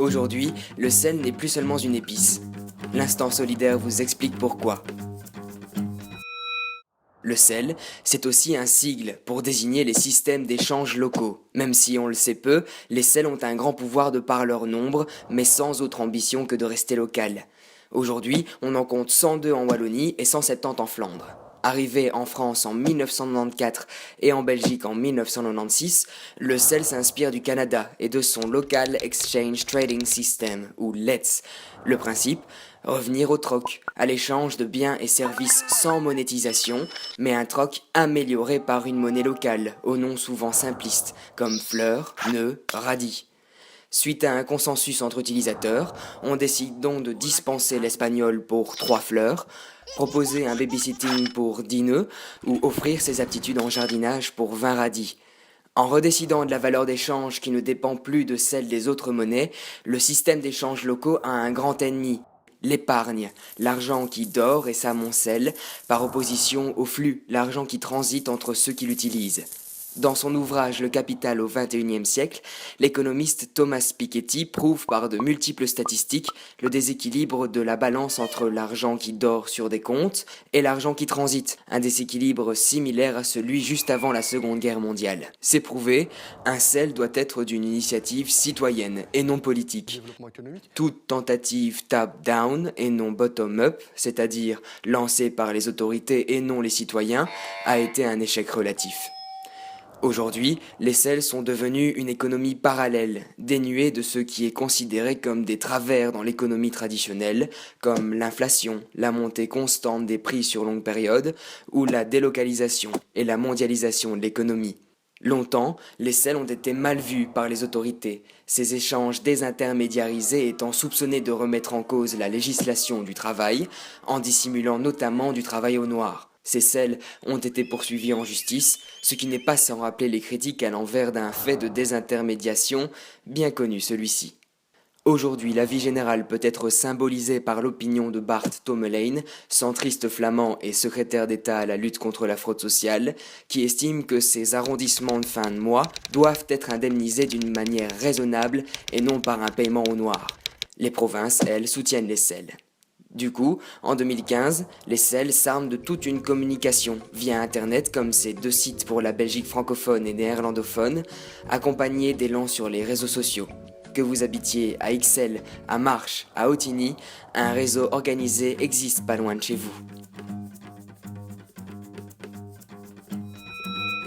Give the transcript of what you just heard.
Aujourd'hui, le sel n'est plus seulement une épice. L'instant solidaire vous explique pourquoi. Le sel, c'est aussi un sigle pour désigner les systèmes d'échange locaux. Même si on le sait peu, les sels ont un grand pouvoir de par leur nombre, mais sans autre ambition que de rester local. Aujourd'hui, on en compte 102 en Wallonie et 170 en Flandre. Arrivé en France en 1994 et en Belgique en 1996, le sel s'inspire du Canada et de son Local Exchange Trading System, ou LETS. Le principe, revenir au troc, à l'échange de biens et services sans monétisation, mais un troc amélioré par une monnaie locale, au nom souvent simpliste, comme fleurs, nœuds, radis. Suite à un consensus entre utilisateurs, on décide donc de dispenser l'espagnol pour 3 fleurs, proposer un babysitting pour 10 nœuds ou offrir ses aptitudes en jardinage pour 20 radis. En redécidant de la valeur d'échange qui ne dépend plus de celle des autres monnaies, le système d'échange locaux a un grand ennemi, l'épargne, l'argent qui dort et s'amoncelle, par opposition au flux, l'argent qui transite entre ceux qui l'utilisent. Dans son ouvrage Le Capital au XXIe siècle, l'économiste Thomas Piketty prouve par de multiples statistiques le déséquilibre de la balance entre l'argent qui dort sur des comptes et l'argent qui transite, un déséquilibre similaire à celui juste avant la Seconde Guerre mondiale. C'est prouvé, un sel doit être d'une initiative citoyenne et non politique. Toute tentative top-down et non bottom-up, c'est-à-dire lancée par les autorités et non les citoyens, a été un échec relatif. Aujourd'hui, les sels sont devenus une économie parallèle, dénuée de ce qui est considéré comme des travers dans l'économie traditionnelle, comme l'inflation, la montée constante des prix sur longue période, ou la délocalisation et la mondialisation de l'économie. Longtemps, les sels ont été mal vus par les autorités, ces échanges désintermédiarisés étant soupçonnés de remettre en cause la législation du travail, en dissimulant notamment du travail au noir. Ces sels ont été poursuivis en justice, ce qui n'est pas sans rappeler les critiques à l'envers d'un fait de désintermédiation bien connu celui-ci. Aujourd'hui, la vie générale peut être symbolisée par l'opinion de Bart Tomelane, centriste flamand et secrétaire d'État à la lutte contre la fraude sociale, qui estime que ces arrondissements de fin de mois doivent être indemnisés d'une manière raisonnable et non par un paiement au noir. Les provinces, elles, soutiennent les sels. Du coup, en 2015, les sels s'arment de toute une communication via Internet comme ces 2 sites pour la Belgique francophone et néerlandophone, accompagnés d'élan sur les réseaux sociaux. Que vous habitiez à Ixelles, à Marche, à Autigny, un réseau organisé existe pas loin de chez vous.